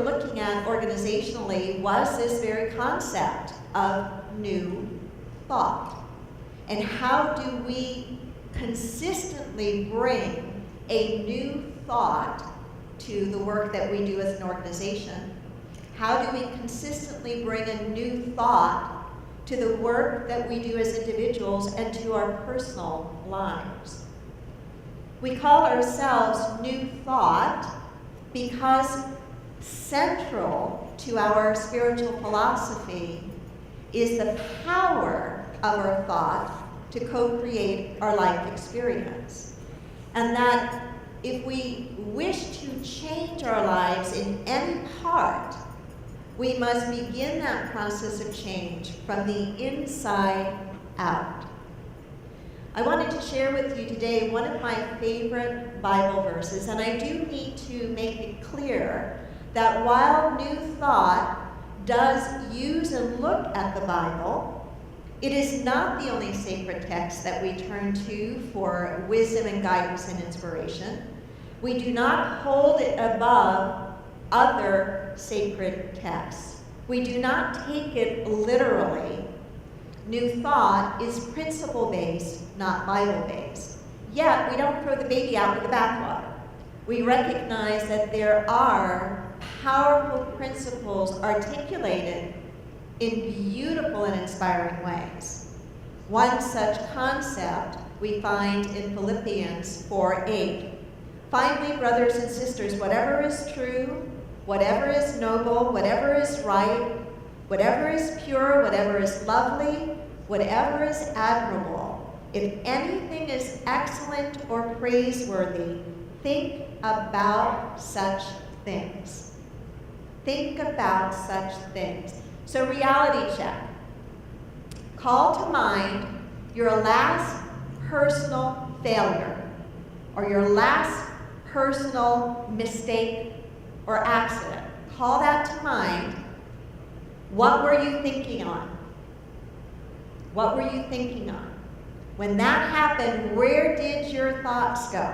looking at organizationally was this very concept of new thought. And how do we consistently bring a new thought to the work that we do as an organization? How do we consistently bring a new thought to the work that we do as individuals and to our personal lives? We call ourselves New Thought because central to our spiritual philosophy is the power of our thought to co-create our life experience. And that if we wish to change our lives in any part, we must begin that process of change from the inside out. I wanted to share with you today one of my favorite Bible verses, and I do need to make it clear that while New Thought does use and look at the Bible, it is not the only sacred text that we turn to for wisdom and guidance and inspiration. We do not hold it above other sacred texts. We do not take it literally. New Thought is principle-based, not Bible-based. Yet, we don't throw the baby out with the bathwater. We recognize that there are powerful principles articulated in beautiful and inspiring ways. One such concept we find in Philippians 4:8. Finally, brothers and sisters, whatever is true, whatever is noble, whatever is right, whatever is pure, whatever is lovely, whatever is admirable, if anything is excellent or praiseworthy, think about such things. Think about such things. So reality check. Call to mind your last personal failure or your last personal mistake or accident. Call that to mind. What were you thinking on? What were you thinking on? When that happened, where did your thoughts go?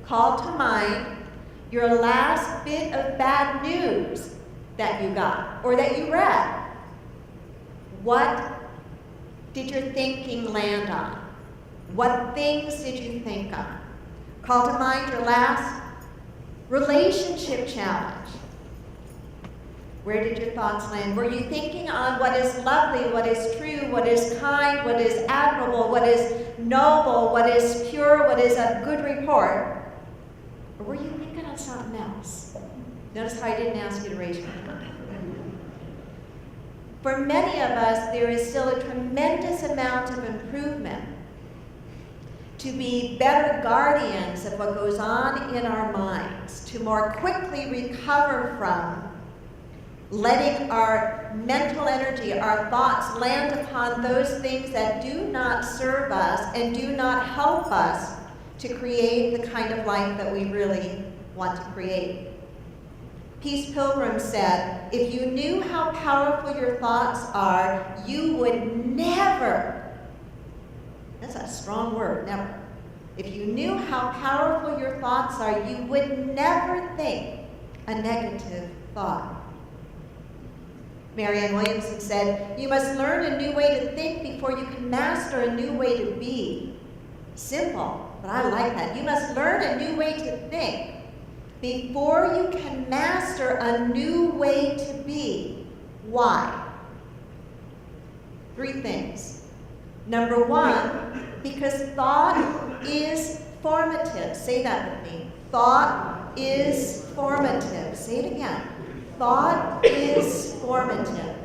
Call to mind your last bit of bad news that you got or that you read. What did your thinking land on? What things did you think on? Call to mind your last relationship challenge. Where did your thoughts land? Were you thinking on what is lovely, what is true, what is kind, what is admirable, what is noble, what is pure, what is a good report? Or were you thinking on something else? Notice how I didn't ask you to raise your hand. For many of us, there is still a tremendous amount of improvement to be better guardians of what goes on in our minds, to more quickly recover from letting our mental energy, our thoughts land upon those things that do not serve us and do not help us to create the kind of life that we really want to create. Peace Pilgrim said, if you knew how powerful your thoughts are, you would never, that's a strong word, never. If you knew how powerful your thoughts are, you would never think a negative thought. Marianne Williamson said, you must learn a new way to think before you can master a new way to be. Simple, but I like that. You must learn a new way to think before you can master a new way to be. Why? 3 things. Number 1, because thought is formative. Say that with me. Thought is formative. Say it again. Thought is formative.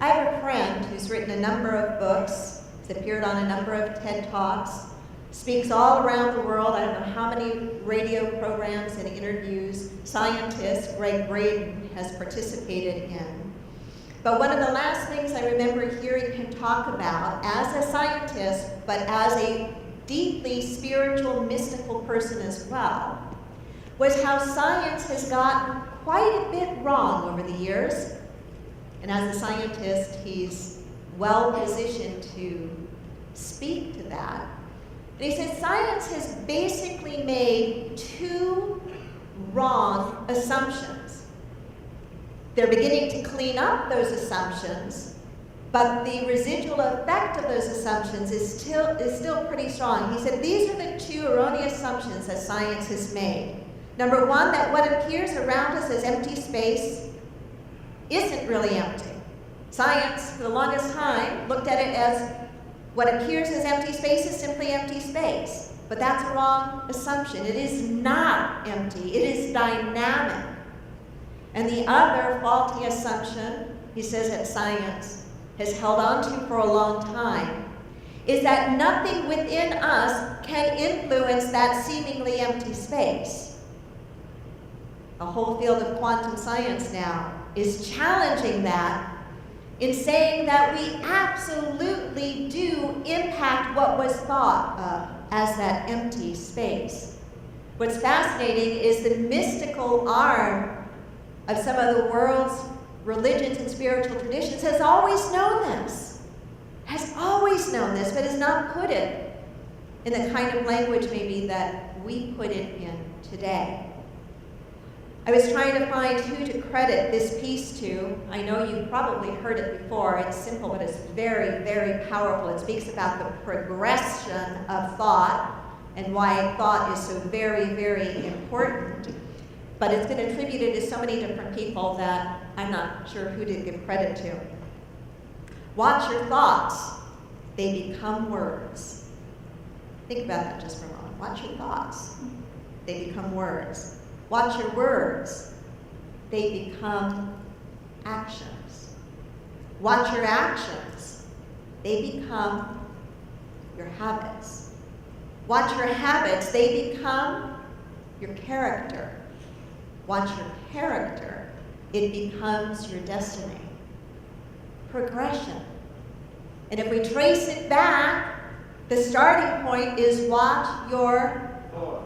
I have a friend who's written a number of books, has appeared on a number of TED Talks, speaks all around the world. I don't know how many radio programs and interviews, scientists, Greg Braden has participated in. But one of the last things I remember hearing him talk about as a scientist, but as a deeply spiritual, mystical person as well, was how science has gotten quite a bit wrong over the years. And as a scientist, he's well positioned to speak to that. And he said science has basically made 2 wrong assumptions. They're beginning to clean up those assumptions, but the residual effect of those assumptions is still pretty strong. He said these are the two erroneous assumptions that science has made. Number one, that what appears around us as empty space isn't really empty. Science, for the longest time, looked at it as what appears as empty space is simply empty space. But that's a wrong assumption. It is not empty. It is dynamic. And the other faulty assumption, he says, that science has held on to for a long time, is that nothing within us can influence that seemingly empty space. The whole field of quantum science now is challenging that in saying that we absolutely do impact what was thought of as that empty space. What's fascinating is the mystical arm of some of the world's religions and spiritual traditions has always known this, but has not put it in the kind of language maybe that we put it in today. I was trying to find who to credit this piece to. I know you've probably heard it before. It's simple, but it's very, very powerful. It speaks about the progression of thought and why thought is so very, very important. But it's been attributed to so many different people that I'm not sure who to give credit to. Watch your thoughts. They become words. Think about that just for a moment. Watch your thoughts. They become words. Watch your words. They become actions. Watch your actions. They become your habits. Watch your habits. They become your character. Watch your character. It becomes your destiny. Progression. And if we trace it back, the starting point is watch your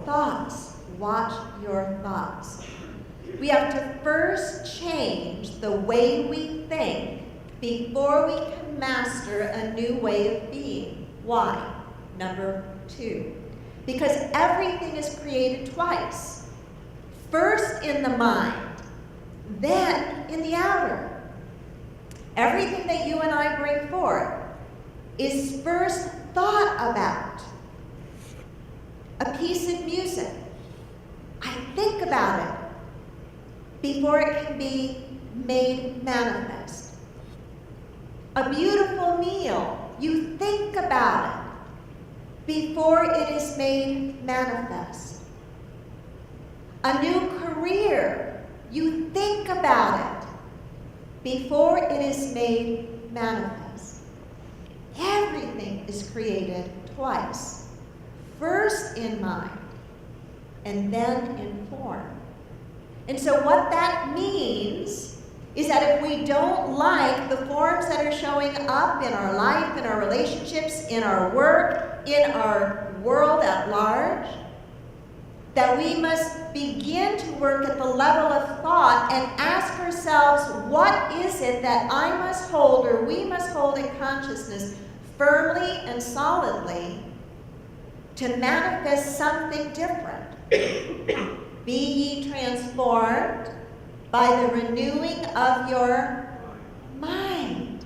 thoughts. Watch your thoughts. We have to first change the way we think before we can master a new way of being. Why? Number 2. Because everything is created twice. First in the mind, then in the outer. Everything that you and I bring forth is first thought about. A piece of music, I think about it before it can be made manifest. A beautiful meal, you think about it before it is made manifest. A new career, you think about it before it is made manifest. Everything is created twice. First in mind, and then in form. And so what that means is that if we don't like the forms that are showing up in our life, in our relationships, in our work, in our world at large, that we must begin to work at the level of thought and ask ourselves, what is it that I must hold or we must hold in consciousness firmly and solidly to manifest something different? Be ye transformed by the renewing of your mind.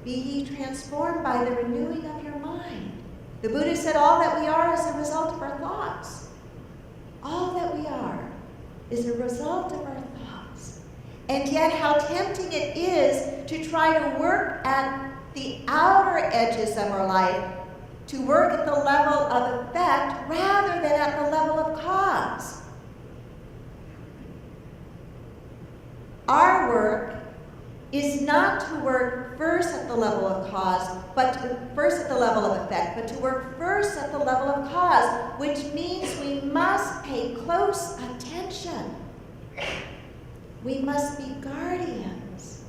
Be ye transformed by the renewing of your mind. The Buddha said all that we are is a result of our thoughts. All that we are is a result of our thoughts. And yet how tempting it is to try to work at the outer edges of our life, to work at the level of effect rather than at the level of cause. Our work is not to work first at the level of cause, first at the level of effect, but to work first at the level of cause, which means we must pay close attention. We must be guardians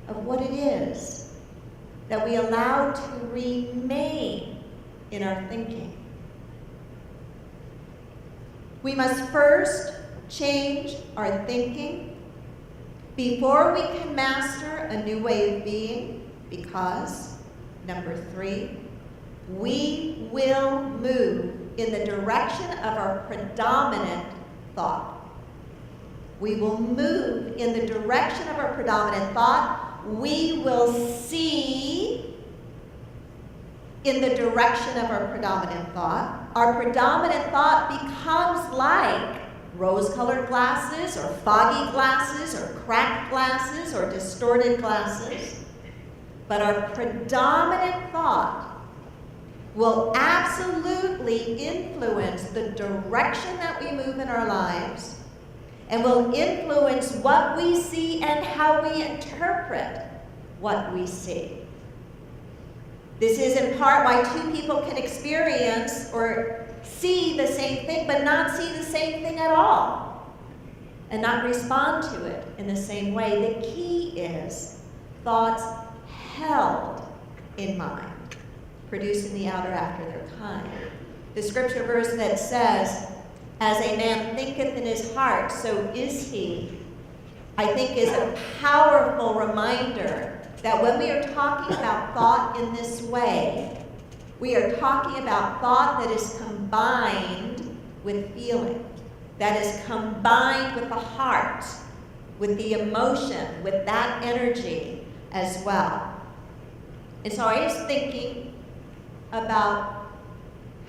of what it is that we allow to remain in our thinking. We must first change our thinking before we can master a new way of being, because, number 3, we will move in the direction of our predominant thought. We will move in the direction of our predominant thought. We will see in the direction of our predominant thought. Our predominant thought becomes like rose-colored glasses or foggy glasses or cracked glasses or distorted glasses. But our predominant thought will absolutely influence the direction that we move in our lives and will influence what we see and how we interpret what we see. This is in part why two people can experience or see the same thing but not see the same thing at all and not respond to it in the same way. The key is thoughts held in mind, producing the outer after their kind. The scripture verse that says, as a man thinketh in his heart, so is he, I think is a powerful reminder that when we are talking about thought in this way, we are talking about thought that is combined with feeling, that is combined with the heart, with the emotion, with that energy as well. And so I was thinking about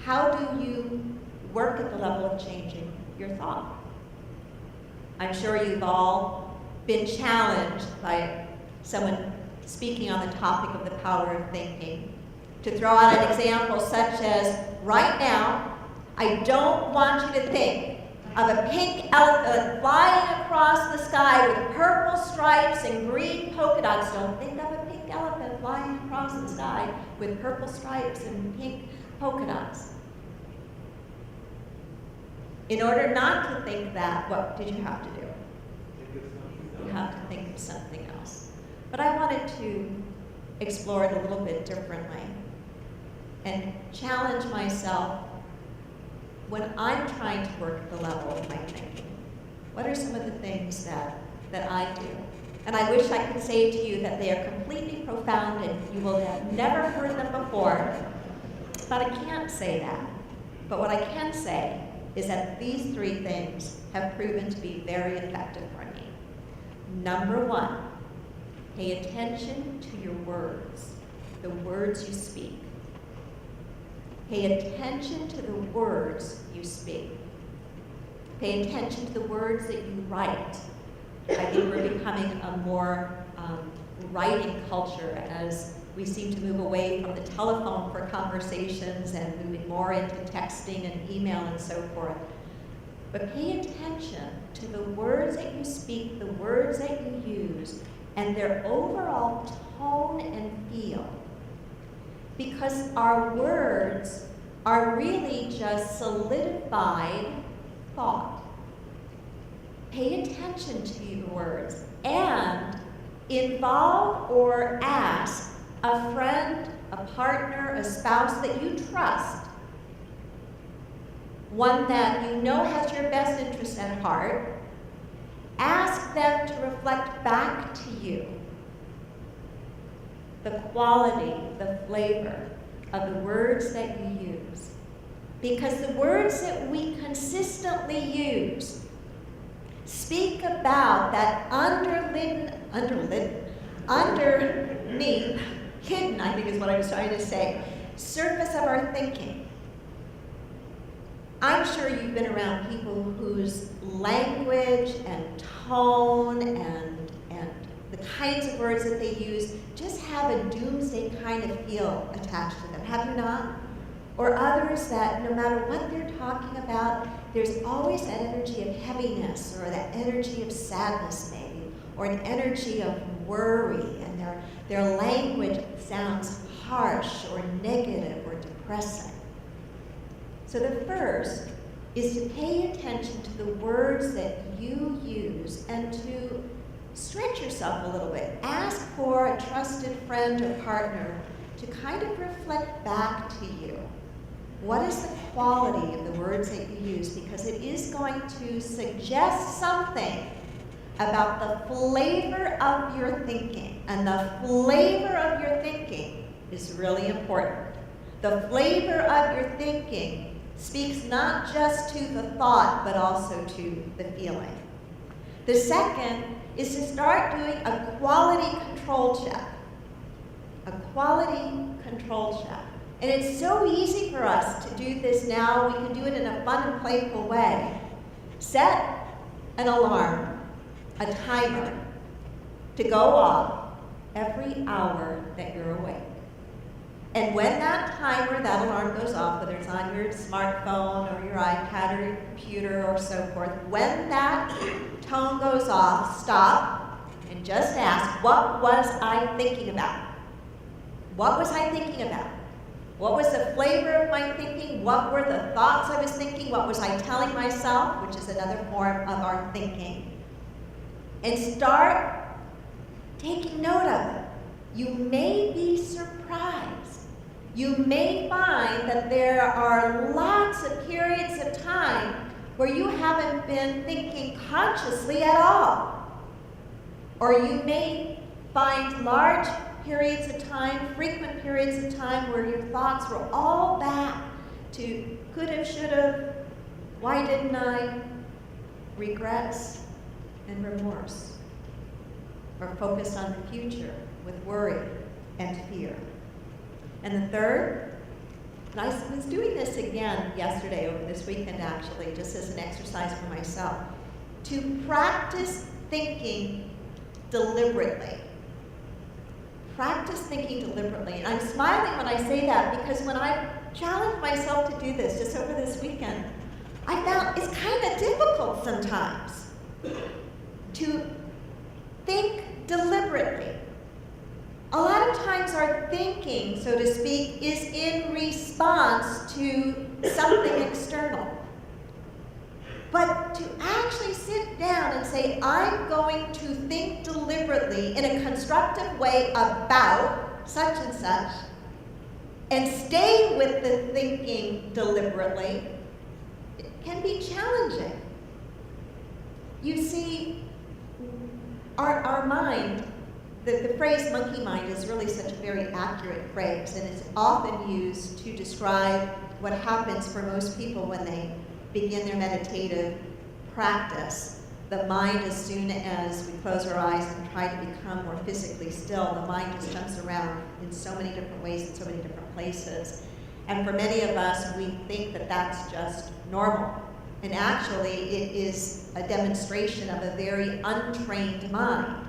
how do you work at the level of changing your thought? I'm sure you've all been challenged by someone speaking on the topic of the power of thinking. To throw out an example such as, right now, I don't want you to think of a pink elephant flying across the sky with purple stripes and green polka dots. Don't think of a pink elephant flying across the sky with purple stripes and pink polka dots. In order not to think that, what did you have to do? You have to think of something else. But I wanted to explore it a little bit differently and challenge myself when I'm trying to work at the level of my thinking. What are some of the things that I do? And I wish I could say to you that they are completely profound and you will have never heard them before, but I can't say that. But what I can say is that these three things have proven to be very effective for me. Number one, pay attention to your words, the words you speak. Pay attention to the words you speak. Pay attention to the words that you write. I think we're becoming a more writing culture as we seem to move away from the telephone for conversations and moving more into texting and email and so forth. But pay attention to the words that you speak, the words that you use, and their overall tone and feel. Because our words are really just solidified thought. Pay attention to your words and involve or ask a friend, a partner, a spouse that you trust, one that you know has your best interest at heart. Ask them to reflect back to you the quality, the flavor of the words that you use. Because the words that we consistently use speak about that underneath, hidden, I think is what I was trying to say, surface of our thinking. I'm sure you've been around people whose language and tone and the kinds of words that they use just have a doomsday kind of feel attached to them. Have you not? Or others that no matter what they're talking about, there's always that energy of heaviness or that energy of sadness maybe, or an energy of worry, and their language sounds harsh or negative or depressing. So the first is to pay attention to the words that you use and to stretch yourself a little bit. Ask for a trusted friend or partner to kind of reflect back to you. What is the quality of the words that you use? Because it is going to suggest something about the flavor of your thinking. And the flavor of your thinking is really important. The flavor of your thinking speaks not just to the thought, but also to the feeling. The second is to start doing a quality control check. A quality control check. And it's so easy for us to do this now. We can do it in a fun and playful way. Set an alarm, a timer, to go off every hour that you're awake. And when that timer, that alarm goes off, whether it's on your smartphone or your iPad or your computer or so forth, when that tone goes off, stop and just ask, what was I thinking about? What was I thinking about? What was the flavor of my thinking? What were the thoughts I was thinking? What was I telling myself? Which is another form of our thinking. And start taking note of it. You may be surprised. You may find that there are lots of periods of time where you haven't been thinking consciously at all. Or you may find large periods of time, frequent periods of time where your thoughts were all back to coulda, shoulda, why didn't I, regrets and remorse, or focused on the future with worry and fear. And the third, and I was doing this again yesterday, over this weekend actually, just as an exercise for myself, to practice thinking deliberately. Practice thinking deliberately. And I'm smiling when I say that because when I challenged myself to do this just over this weekend, I found it's kind of difficult sometimes to think deliberately. A lot of times our thinking, so to speak, is in response to something external. But to actually sit down and say, I'm going to think deliberately in a constructive way about such and such, and stay with the thinking deliberately, it can be challenging. You see, our mind, the phrase monkey mind is really such a very accurate phrase, and it's often used to describe what happens for most people when they begin their meditative practice. The mind, as soon as we close our eyes and try to become more physically still, the mind just jumps around in so many different ways in so many different places. And for many of us, we think that that's just normal. And actually, it is a demonstration of a very untrained mind.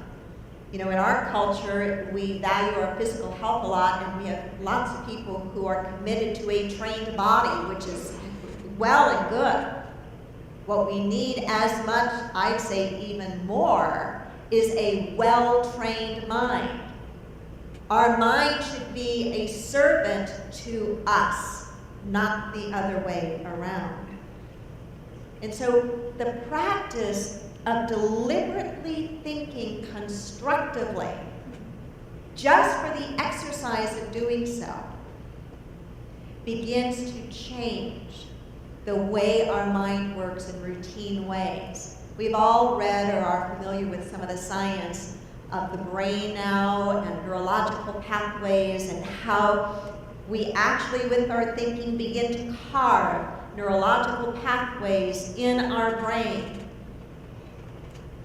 You know, in our culture, we value our physical health a lot, and we have lots of people who are committed to a trained body, which is well and good. What we need as much, I'd say even more, is a well-trained mind. Our mind should be a servant to us, not the other way around. And so the practice of deliberately thinking constructively, just for the exercise of doing so, begins to change the way our mind works in routine ways. We've all read or are familiar with some of the science of the brain now and neurological pathways and how we actually, with our thinking, begin to carve neurological pathways in our brain.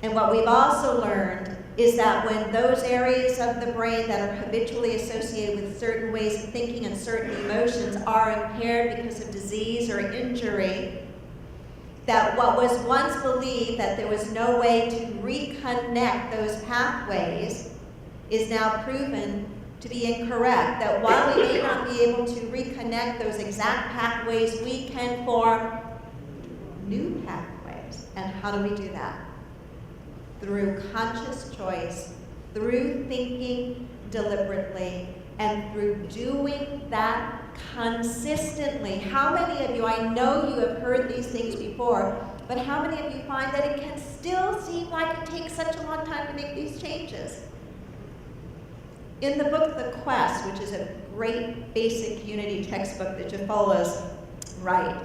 And what we've also learned is that when those areas of the brain that are habitually associated with certain ways of thinking and certain emotions are impaired because of disease or injury, that what was once believed that there was no way to reconnect those pathways is now proven to be incorrect. That while we may not be able to reconnect those exact pathways, we can form new pathways. And how do we do that? Through conscious choice, through thinking deliberately, and through doing that consistently. How many of you, I know you have heard these things before, but how many of you find that it can still seem like it takes such a long time to make these changes? In the book, The Quest, which is a great basic unity textbook that Jafola's write,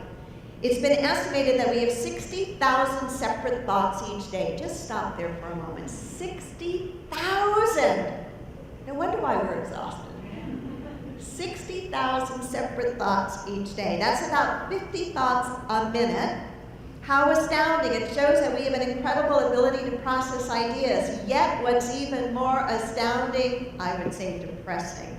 it's been estimated that we have 60,000 separate thoughts each day. Just stop there for a moment. 60,000! No wonder why we're exhausted. 60,000 separate thoughts each day. That's about 50 thoughts a minute. How astounding. It shows that we have an incredible ability to process ideas. Yet what's even more astounding, I would say depressing,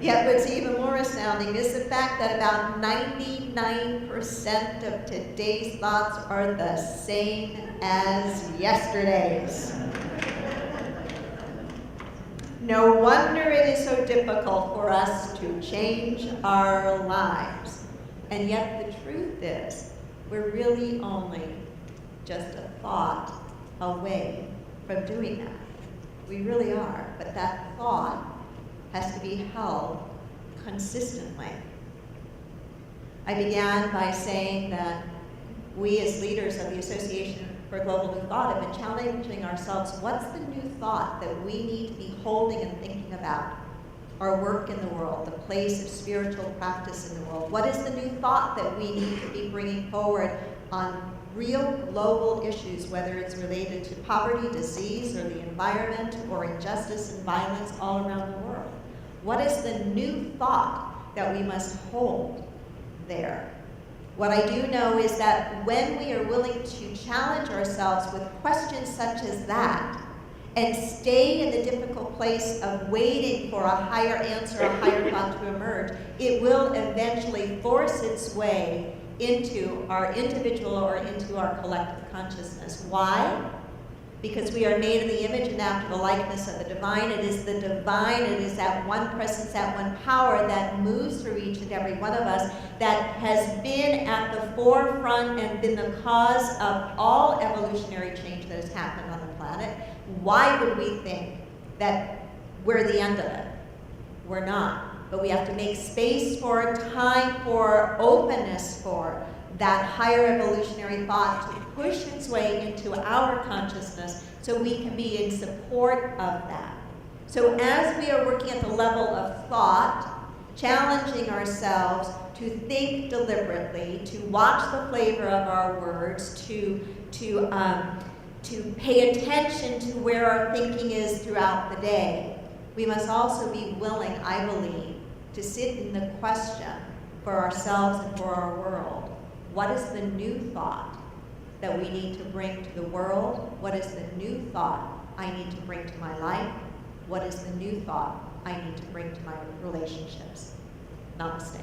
yet what's even more astounding is the fact that about 99% of today's thoughts are the same as yesterday's. No wonder it is so difficult for us to change our lives. And yet the truth is, we're really only just a thought away from doing that. We really are. But that thought has to be held consistently. I began by saying that we as leaders of the Association for Global New Thought have been challenging ourselves, what's the new thought that we need to be holding and thinking about? Our work in the world, the place of spiritual practice in the world. What is the new thought that we need to be bringing forward on real global issues, whether it's related to poverty, disease, or the environment, or injustice and violence all around the world? What is the new thought that we must hold there? What I do know is that when we are willing to challenge ourselves with questions such as that, and stay in the difficult place of waiting for a higher answer, a higher thought to emerge, it will eventually force its way into our individual or into our collective consciousness. Why? Because we are made in the image and after the likeness of the divine. It is the divine, it is that one presence, that one power that moves through each and every one of us, that has been at the forefront and been the cause of all evolutionary change that has happened on the planet. Why would we think that we're the end of it? We're not. But we have to make space for, time for, openness for that higher evolutionary thought to push its way into our consciousness so we can be in support of that. So as we are working at the level of thought, challenging ourselves to think deliberately, to watch the flavor of our words, to pay attention to where our thinking is throughout the day, we must also be willing, I believe, to sit in the question for ourselves and for our world. What is the new thought that we need to bring to the world? What is the new thought I need to bring to my life? What is the new thought I need to bring to my relationships? Namaste.